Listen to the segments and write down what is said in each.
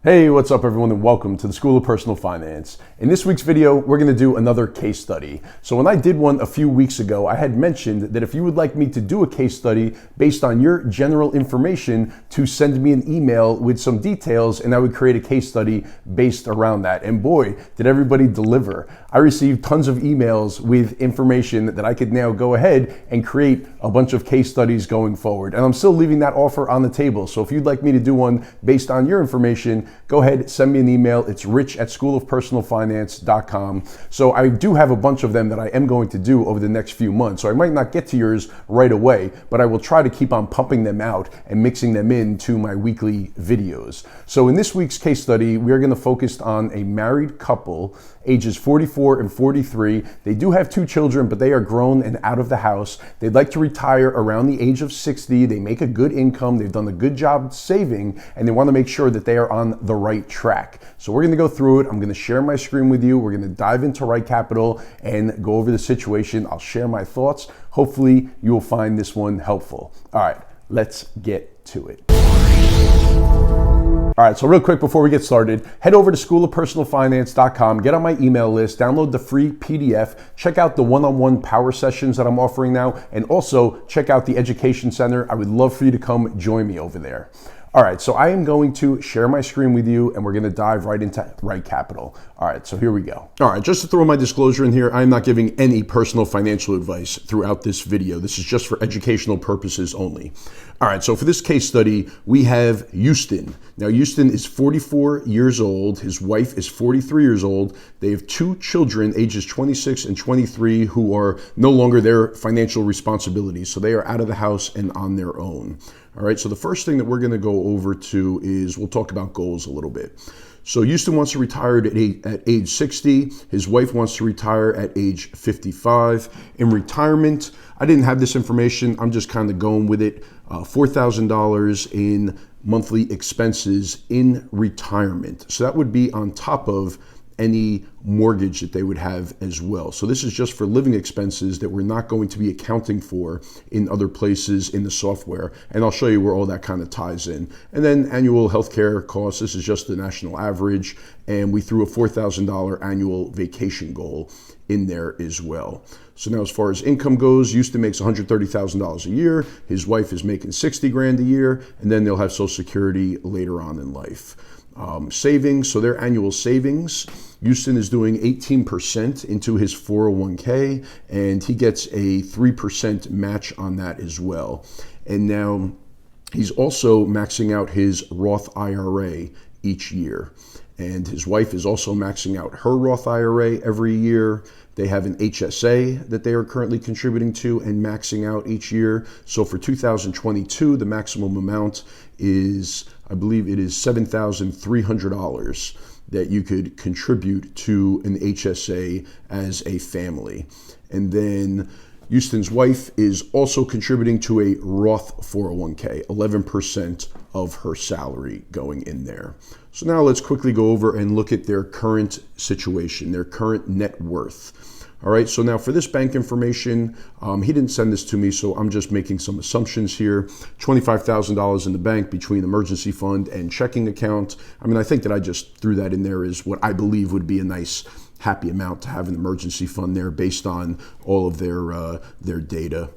Hey, what's up everyone, and welcome to the School of Personal Finance. In this week's video, we're gonna do another case study. So when I did one a few weeks ago, I had mentioned that if you would like me to do a case study based on your general information, to send me an email with some details and I would create a case study based around that. And boy, did everybody deliver. I received tons of emails with information that I could now go ahead and create a bunch of case studies going forward. And I'm still leaving that offer on the table. So if you'd like me to do one based on your information, go ahead, send me an email. It's rich@schoolofpersonalfinance.com. So I do have a bunch of them that I am going to do over the next few months. So I might not get to yours right away, but I will try to keep on pumping them out and mixing them into my weekly videos. So in this week's case study, we are going to focus on a married couple, ages 44 and 43. They do have 2 children, but they are grown and out of the house. They'd like to retire around the age of 60. They make a good income. They've done a good job saving, and they want to make sure that they are on the right track. So we're going to go through it. I'm going to share my screen with you. We're going to dive into Right Capital and go over the situation. I'll share my thoughts. Hopefully you will find this one helpful. All right, let's get to it. All right, so real quick before we get started, head over to schoolofpersonalfinance.com, get on my email list, download the free PDF, check out the one-on-one power sessions that I'm offering now, and also check out the Education Center. I would love for you to come join me over there. All right, so I am going to share my screen with you and we're going to dive right into Right Capital. All right, so here we go. All right, just to throw my disclosure in here, I'm not giving any personal financial advice throughout this video. This is just for educational purposes only. All right, so for this case study, we have Houston. Now, Houston is 44 years old. His wife is 43 years old. They have 2 children, ages 26 and 23, who are no longer their financial responsibilities. So they are out of the house and on their own. All right, so the first thing that we're going to go over to is we'll talk about goals a little bit. So Houston wants to retire at age 60. His wife wants to retire at age 55. In retirement, I didn't have this information. I'm just kind of going with it. $4,000 in monthly expenses in retirement. So that would be on top of any mortgage that they would have as well. So this is just for living expenses that we're not going to be accounting for in other places in the software. And I'll show you where all that kind of ties in. And then annual healthcare costs, this is just the national average. And we threw a $4,000 annual vacation goal in there as well. So now as far as income goes, Houston makes $130,000 a year. His wife is making $60 grand a year. And then they'll have Social Security later on in life. Savings, so their annual savings, Houston is doing 18% into his 401k, and he gets a 3% match on that as well. And now he's also maxing out his Roth IRA each year. And his wife is also maxing out her Roth IRA every year. They have an HSA that they are currently contributing to and maxing out each year. So for 2022, the maximum amount is, I believe it is $7,300 that you could contribute to an HSA as a family. And then Houston's wife is also contributing to a Roth 401k, 11% of her salary going in there. So now let's quickly go over and look at their current situation, their current net worth. All right, so now for this bank information, he didn't send this to me, so I'm just making some assumptions here. $25,000 in the bank between emergency fund and checking account. I mean, I think that I just threw that in there as what I believe would be a nice, happy amount to have an emergency fund there based on all of their data.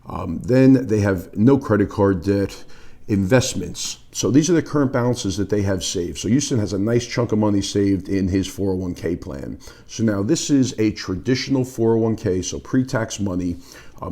Then they have no credit card debt. Investments. So these are the current balances that they have saved. So Houston has a nice chunk of money saved in his 401k plan. So now this is a traditional 401k, so pre-tax money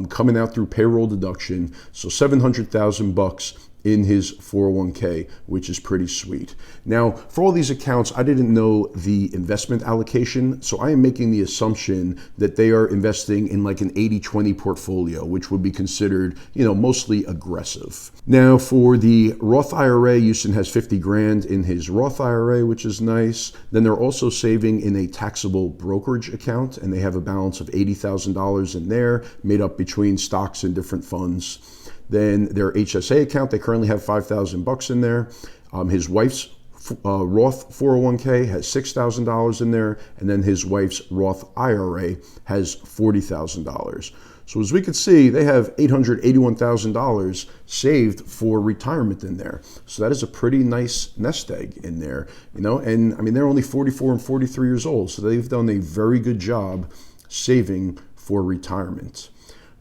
coming out through payroll deduction. So $700,000 in his 401k, which is pretty sweet. Now, for all these accounts, I didn't know the investment allocation, so I am making the assumption that they are investing in like an 80-20 portfolio, which would be considered, mostly aggressive. Now, for the Roth IRA, Houston has 50 grand in his Roth IRA, which is nice. Then they're also saving in a taxable brokerage account, and they have a balance of $80,000 in there, made up between stocks and different funds. Then their HSA account, they currently have $5,000 in there. His wife's Roth 401k has $6,000 in there, and then his wife's Roth IRA has $40,000. So as we could see, they have $881,000 saved for retirement in there. So that is a pretty nice nest egg in there, and I mean, they're only 44 and 43 years old. So they've done a very good job saving for retirement.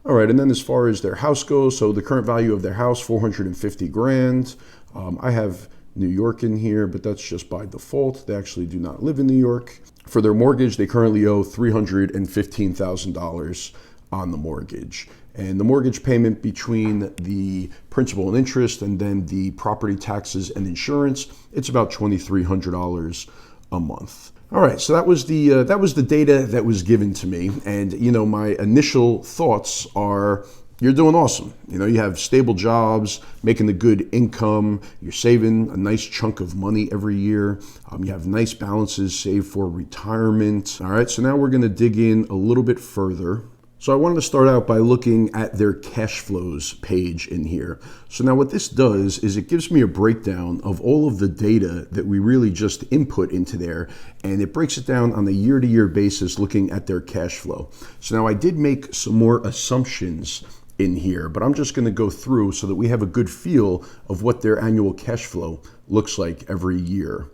All right, and then as far as their house goes, so the current value of their house, 450 grand. I have New York in here, but that's just by default. They actually do not live in New York. For their mortgage, they currently owe $315,000 on the mortgage. And the mortgage payment between the principal and interest and then the property taxes and insurance, it's about $2,300 a month. All right, so that was the data that was given to me. And my initial thoughts are, you're doing awesome. You have stable jobs, making a good income, you're saving a nice chunk of money every year. You have nice balances saved for retirement. All right, so now we're gonna dig in a little bit further. So I wanted to start out by looking at their cash flows page in here. So now what this does is it gives me a breakdown of all of the data that we really just input into there, and it breaks it down on a year-to-year basis looking at their cash flow. So now I did make some more assumptions in here, but I'm just going to go through so that we have a good feel of what their annual cash flow looks like every year.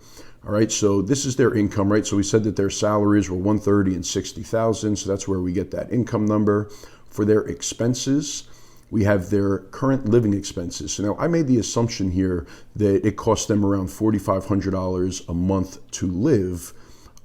All right, so this is their income, right? So we said that their salaries were $130,000 and $60,000, so that's where we get that income number. For their expenses, we have their current living expenses. So now I made the assumption here that it costs them around $4,500 a month to live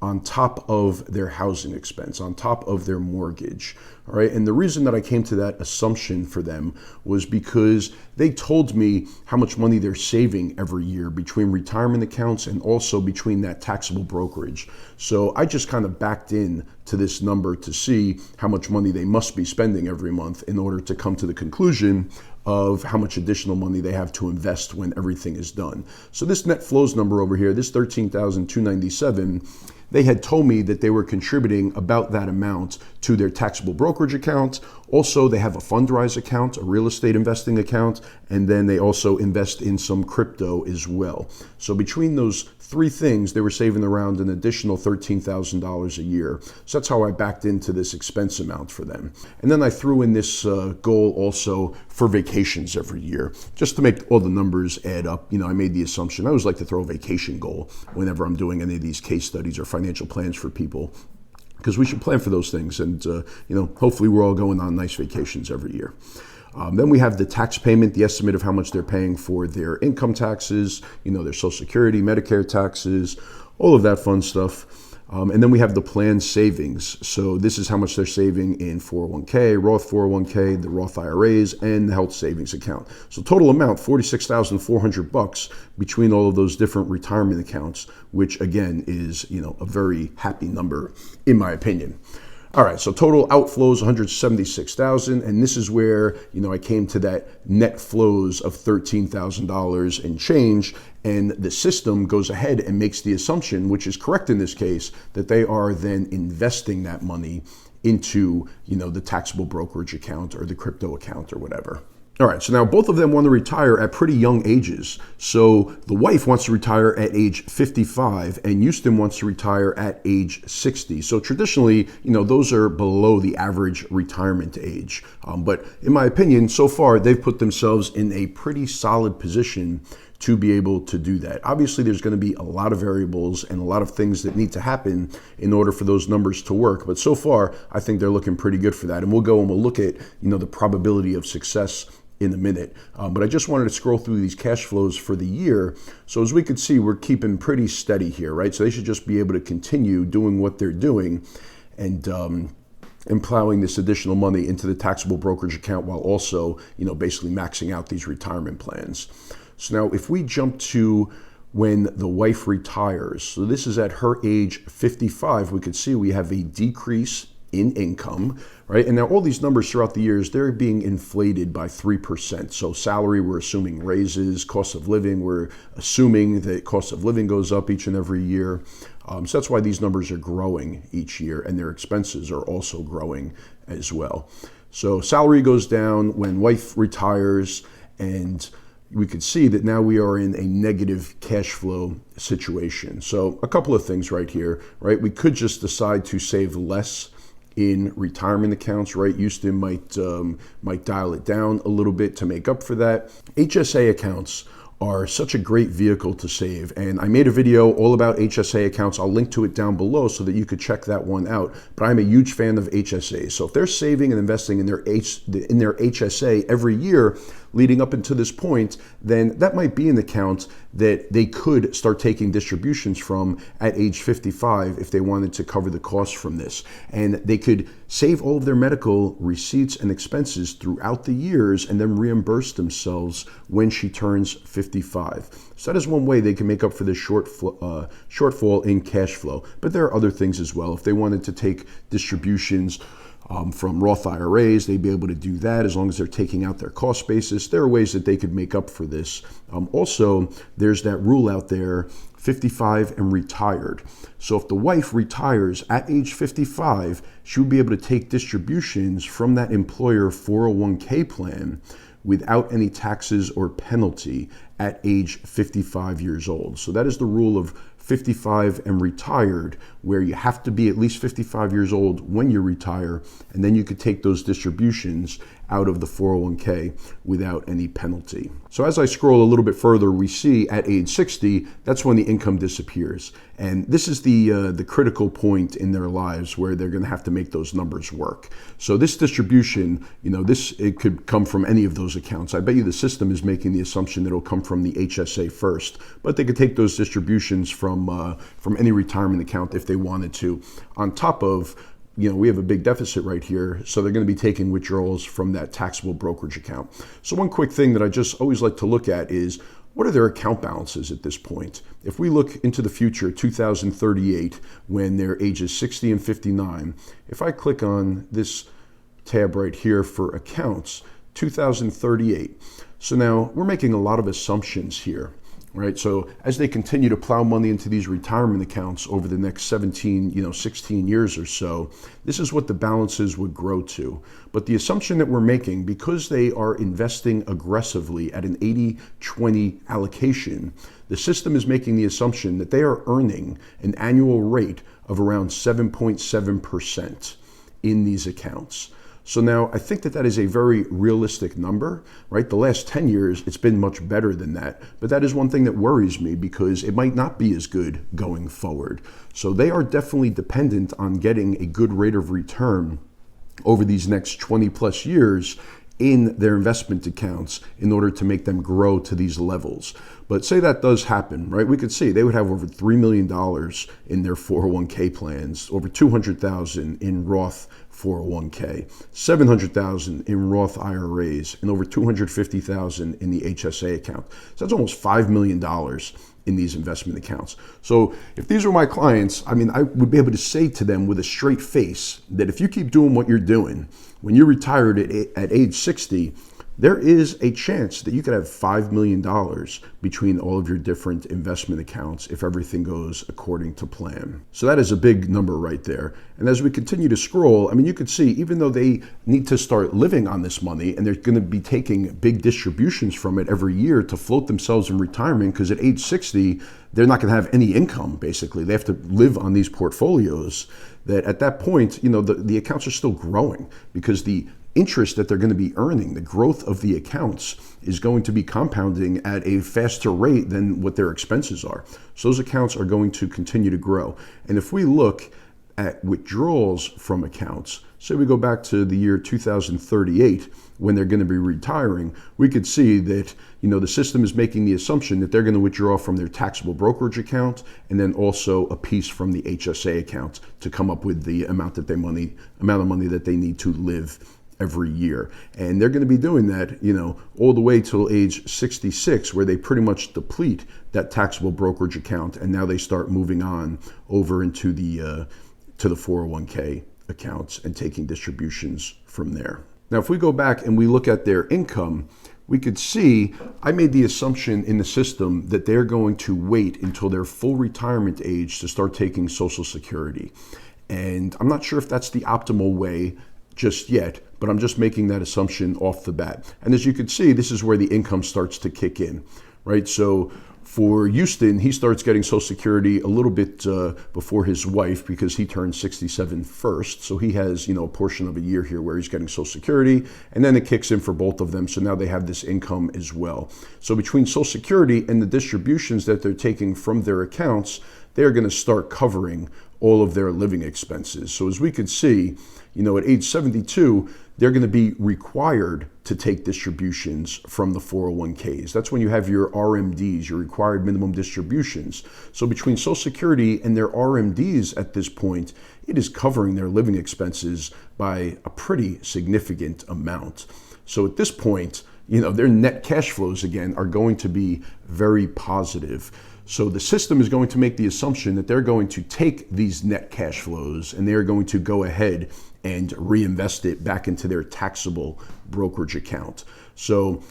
on top of their housing expense, on top of their mortgage. All right, and the reason that I came to that assumption for them was because they told me how much money they're saving every year between retirement accounts and also between that taxable brokerage. So I just kind of backed in to this number to see how much money they must be spending every month in order to come to the conclusion of how much additional money they have to invest when everything is done. So this net flows number over here, this $13,297, they had told me that they were contributing about that amount to their taxable brokerage account. Also, they have a Fundrise account, a real estate investing account, and then they also invest in some crypto as well. So between those three things, they were saving around an additional $13,000 a year. So that's how I backed into this expense amount for them. And then I threw in this goal also for vacations every year, just to make all the numbers add up. I made the assumption, I always like to throw a vacation goal whenever I'm doing any of these case studies or financial plans for people, because we should plan for those things. And, hopefully we're all going on nice vacations every year. Then we have the tax payment, the estimate of how much they're paying for their income taxes, their Social Security, Medicare taxes, all of that fun stuff. And then we have the planned savings. So this is how much they're saving in 401k, Roth 401k, the Roth IRAs, and the health savings account. So total amount, $46,400 between all of those different retirement accounts, which again is, a very happy number in my opinion. All right, so total outflows, $176,000, and this is where, I came to that net flows of $13,000 and change, and the system goes ahead and makes the assumption, which is correct in this case, that they are then investing that money into, the taxable brokerage account or the crypto account or whatever. All right, so now both of them want to retire at pretty young ages. So the wife wants to retire at age 55 and Houston wants to retire at age 60. So traditionally, those are below the average retirement age. But in my opinion, so far, they've put themselves in a pretty solid position to be able to do that. Obviously, there's going to be a lot of variables and a lot of things that need to happen in order for those numbers to work. But so far, I think they're looking pretty good for that. And we'll go and we'll look at, the probability of success in a minute. But I just wanted to scroll through these cash flows for the year. So as we could see, we're keeping pretty steady here, right? So they should just be able to continue doing what they're doing and plowing this additional money into the taxable brokerage account while also, basically maxing out these retirement plans. So now if we jump to when the wife retires, so this is at her age 55, we could see we have a decrease in income, right? And now all these numbers throughout the years, they're being inflated by 3%. So salary, we're assuming raises, cost of living, we're assuming that cost of living goes up each and every year. So that's why these numbers are growing each year and their expenses are also growing as well. So salary goes down when wife retires, and we could see that now we are in a negative cash flow situation. So a couple of things right here, right? We could just decide to save less in retirement accounts, right? Houston might dial it down a little bit to make up for that. HSA accounts are such a great vehicle to save. And I made a video all about HSA accounts. I'll link to it down below so that you could check that one out. But I'm a huge fan of HSAs. So if they're saving and investing in their HSA every year leading up into this point, then that might be an account that they could start taking distributions from at age 55 if they wanted to cover the costs from this. And they could save all of their medical receipts and expenses throughout the years and then reimburse themselves when she turns 55. So that is one way they can make up for this shortfall in cash flow. But there are other things as well. If they wanted to take distributions from Roth IRAs, they'd be able to do that as long as they're taking out their cost basis. There are ways that they could make up for this. Also, there's that rule out there, 55 and retired. So if the wife retires at age 55, she would be able to take distributions from that employer 401k plan without any taxes or penalty at age 55 years old. So that is the rule of 55 and retired, where you have to be at least 55 years old when you retire, and then you could take those distributions out of the 401k without any penalty. So as I scroll a little bit further, we see at age 60, that's when the income disappears. And this is the critical point in their lives where they're going to have to make those numbers work. So this distribution, it could come from any of those accounts. I bet you the system is making the assumption that it'll come from the HSA first, but they could take those distributions from any retirement account if they wanted to. On top of, we have a big deficit right here, so they're going to be taking withdrawals from that taxable brokerage account. So one quick thing that I just always like to look at is, what are their account balances at this point? If we look into the future, 2038, when they're ages 60 and 59, if I click on this tab right here for accounts, 2038. So now we're making a lot of assumptions here, right? So as they continue to plow money into these retirement accounts over the next 16 years or so, this is what the balances would grow to. But the assumption that we're making, because they are investing aggressively at an 80-20 allocation, the system is making the assumption that they are earning an annual rate of around 7.7% in these accounts. So now I think that is a very realistic number, right? The last 10 years, it's been much better than that. But that is one thing that worries me, because it might not be as good going forward. So they are definitely dependent on getting a good rate of return over these next 20 plus years in their investment accounts in order to make them grow to these levels. But say that does happen, right? We could see they would have over $3 million in their 401k plans, over $200,000 in Roth 401k, $700,000 in Roth IRAs, and over $250,000 in the HSA account. So that's almost $5 million in these investment accounts. So if these were my clients, I would be able to say to them with a straight face that if you keep doing what you're doing, when you're retired at age 60, there is a chance that you could have $5 million between all of your different investment accounts if everything goes according to plan. So that is a big number right there. And as we continue to scroll, you could see, even though they need to start living on this money and they're going to be taking big distributions from it every year to float themselves in retirement, because at age 60, they're not going to have any income, basically. They have to live on these portfolios. That at that point, the accounts are still growing, because the interest that they're going to be earning, the growth of the accounts, is going to be compounding at a faster rate than what their expenses are. So those accounts are going to continue to grow. And if we look at withdrawals from accounts, say we go back to the year 2038, when they're going to be retiring, we could see that the system is making the assumption that they're going to withdraw from their taxable brokerage account, and then also a piece from the HSA account to come up with the amount of money that they need to live every year. And they're going to be doing that, all the way till age 66, where they pretty much deplete that taxable brokerage account, and now they start moving on over into the 401k accounts and taking distributions from there. Now, if we go back and we look at their income, we could see I made the assumption in the system that they're going to wait until their full retirement age to start taking Social Security. And I'm not sure if that's the optimal way just yet, but I'm just making that assumption off the bat. And as you can see, this is where the income starts to kick in, right? So For Houston, he starts getting Social Security a little bit before his wife because he turned 67 first. So he has, a portion of a year here where he's getting Social Security, and then it kicks in for both of them. So now they have this income as well. So between Social Security and the distributions that they're taking from their accounts, they're going to start covering all of their living expenses. So as we could see, at age 72, they're going to be required to take distributions from the 401ks. That's when you have your RMDs, your required minimum distributions. So between Social Security and their RMDs at this point, it is covering their living expenses by a pretty significant amount. So at this point, their net cash flows again are going to be very positive. So the system is going to make the assumption that they're going to take these net cash flows and they're going to go ahead and reinvest it back into their taxable brokerage account. So,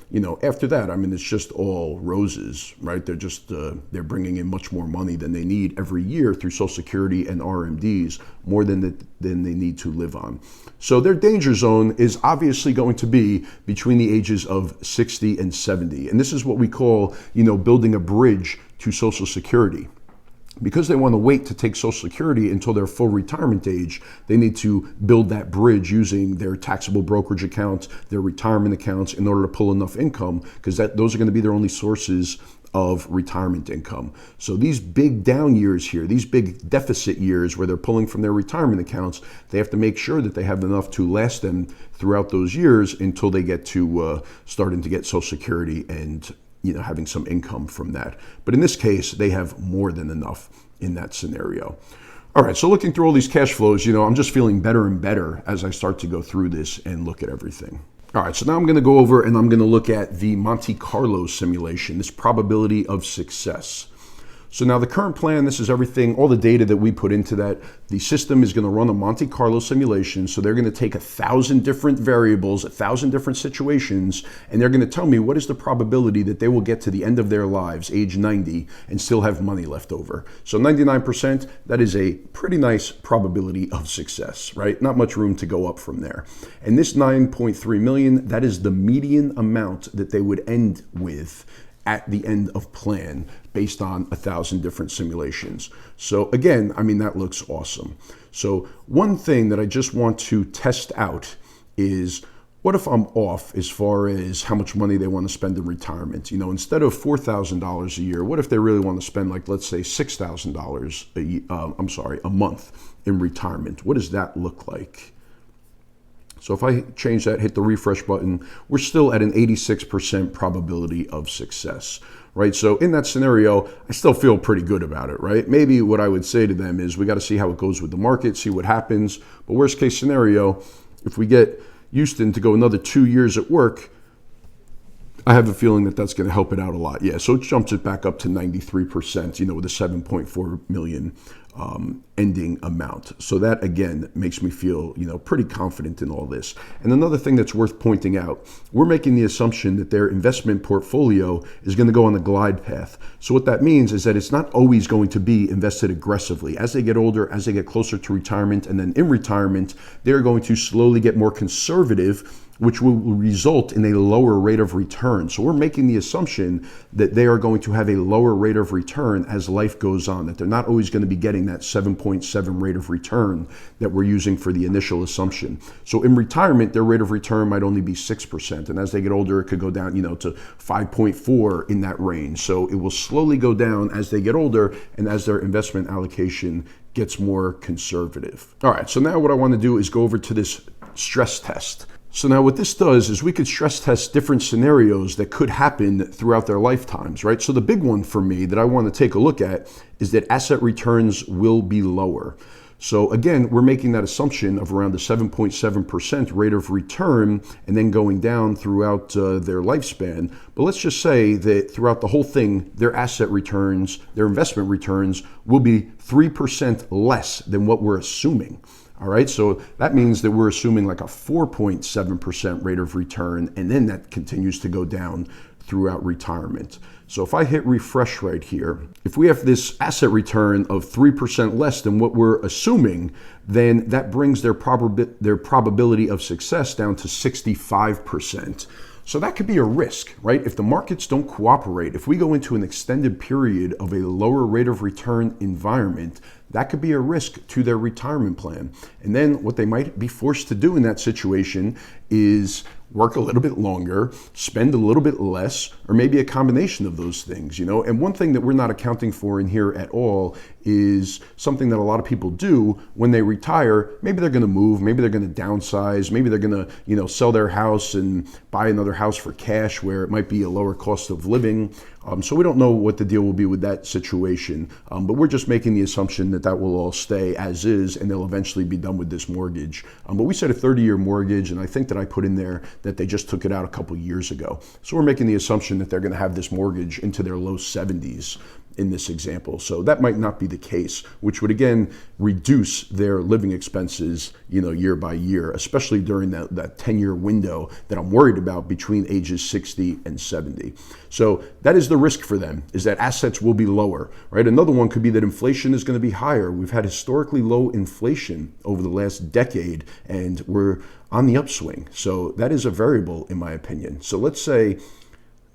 after that, it's just all roses, right? They're bringing in much more money than they need every year through Social Security and RMDs, more than they need to live on. So their danger zone is obviously going to be between the ages of 60 and 70. And this is what we call, building a bridge to Social Security. Because they want to wait to take Social Security until their full retirement age, they need to build that bridge using their taxable brokerage accounts, their retirement accounts, in order to pull enough income, because those are going to be their only sources of retirement income. So these big down years here, these big deficit years where they're pulling from their retirement accounts, they have to make sure that they have enough to last them throughout those years until they get to starting to get Social Security and having some income from that. But in this case, they have more than enough in that scenario. All right, so looking through all these cash flows, I'm just feeling better and better as I start to go through this and look at everything. All right, so now I'm going to go over and I'm going to look at the Monte Carlo simulation, this probability of success. So now the current plan, this is everything, all the data that we put into that. The system is going to run a Monte Carlo simulation. So they're going to take 1,000 different variables, 1,000 different situations, and they're going to tell me what is the probability that they will get to the end of their lives, age 90, and still have money left over. So 99%, that is a pretty nice probability of success, right? Not much room to go up from there. And this 9.3 million, that is the median amount that they would end with at the end of plan based on 1,000 different simulations. So again, that looks awesome. So one thing that I just want to test out is, what if I'm off as far as how much money they want to spend in retirement? Instead of $4,000 a year, what if they really want to spend, like, let's say $6,000 a month in retirement? What does that look like? So if I change that, hit the refresh button, we're still at an 86% probability of success, right? So in that scenario, I still feel pretty good about it, right? Maybe what I would say to them is we got to see how it goes with the market, see what happens. But worst case scenario, if we get Houston to go another 2 years at work, I have a feeling that that's going to help it out a lot. Yeah, so it jumps it back up to 93%, with a 7.4 million ending amount. So that, again, makes me feel, pretty confident in all this. And another thing that's worth pointing out, we're making the assumption that their investment portfolio is going to go on a glide path. So what that means is that it's not always going to be invested aggressively. As they get older, as they get closer to retirement, and then in retirement, they're going to slowly get more conservative, which will result in a lower rate of return. So we're making the assumption that they are going to have a lower rate of return as life goes on, that they're not always going to be getting that 7.7 rate of return that we're using for the initial assumption. So in retirement, their rate of return might only be 6%. And as they get older, it could go down, to 5.4 in that range. So it will slowly go down as they get older and as their investment allocation gets more conservative. All right, so now what I want to do is go over to this stress test. So now what this does is we could stress test different scenarios that could happen throughout their lifetimes, right? So the big one for me that I want to take a look at is that asset returns will be lower. So again, we're making that assumption of around the 7.7% rate of return and then going down throughout their lifespan. But let's just say that throughout the whole thing, their asset returns, their investment returns will be 3% less than what we're assuming. All right, so that means that we're assuming like a 4.7% rate of return, and then that continues to go down throughout retirement. So if I hit refresh right here, if we have this asset return of 3% less than what we're assuming, then that brings their probability of success down to 65%. So that could be a risk, right? If the markets don't cooperate, if we go into an extended period of a lower rate of return environment, that could be a risk to their retirement plan. And then what they might be forced to do in that situation is work a little bit longer, spend a little bit less, or maybe a combination of those things, And one thing that we're not accounting for in here at all is something that a lot of people do when they retire. Maybe they're going to move, maybe they're going to downsize, maybe they're going to, sell their house and buy another house for cash where it might be a lower cost of living. So we don't know what the deal will be with that situation, but we're just making the assumption that will all stay as is and they'll eventually be done with this mortgage. But we said a 30-year mortgage, and I think that I put in there that they just took it out a couple years ago. So we're making the assumption that they're going to have this mortgage into their low 70s in this example. So that might not be the case, which would again reduce their living expenses, year by year, especially during that 10-year window that I'm worried about between ages 60 and 70. So that is the risk for them, is that assets will be lower, right? Another one could be that inflation is going to be higher. We've had historically low inflation over the last decade, and we're on the upswing. So that is a variable in my opinion. So let's say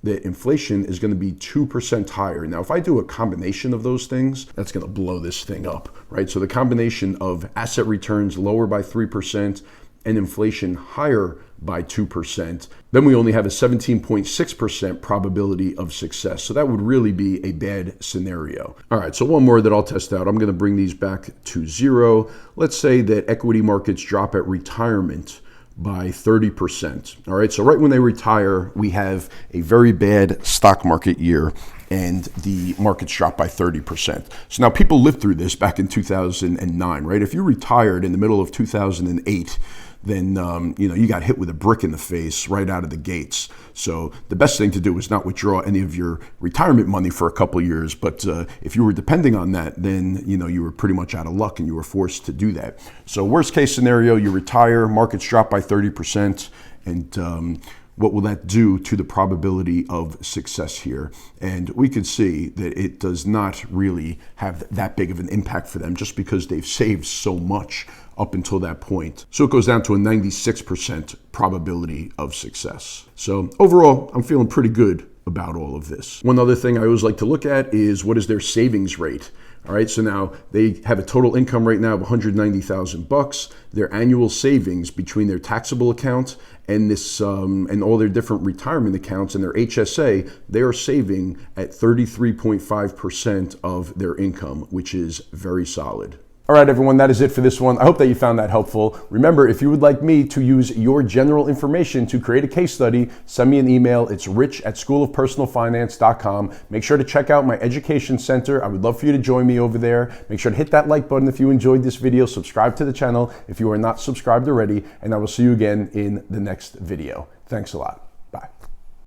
that inflation is going to be 2% higher. Now, if I do a combination of those things, that's going to blow this thing up, right? So the combination of asset returns lower by 3% and inflation higher by 2%, then we only have a 17.6% probability of success. So that would really be a bad scenario. All right, so one more that I'll test out. I'm going to bring these back to zero. Let's say that equity markets drop at retirement by 30%. All right, so right when they retire, we have a very bad stock market year and the markets drop by 30%. So now people lived through this back in 2009, right? If you retired in the middle of 2008, then you got hit with a brick in the face right out of the gates. So the best thing to do is not withdraw any of your retirement money for a couple of years. But if you were depending on that, then you were pretty much out of luck and you were forced to do that. So worst case scenario, you retire, markets drop by 30%, and what will that do to the probability of success here? And we could see that it does not really have that big of an impact for them just because they've saved so much up until that point. So it goes down to a 96% probability of success. So overall, I'm feeling pretty good about all of this. One other thing I always like to look at is what is their savings rate. All right, so now they have a total income right now of $190,000. Their annual savings between their taxable account and this and all their different retirement accounts and their HSA, they are saving at 33.5% of their income, which is very solid. All right, everyone, that is it for this one. I hope that you found that helpful. Remember, if you would like me to use your general information to create a case study, send me an email. It's rich@schoolofpersonalfinance.com. Make sure to check out my education center. I would love for you to join me over there. Make sure to hit that like button if you enjoyed this video. Subscribe to the channel if you are not subscribed already, and I will see you again in the next video. Thanks a lot.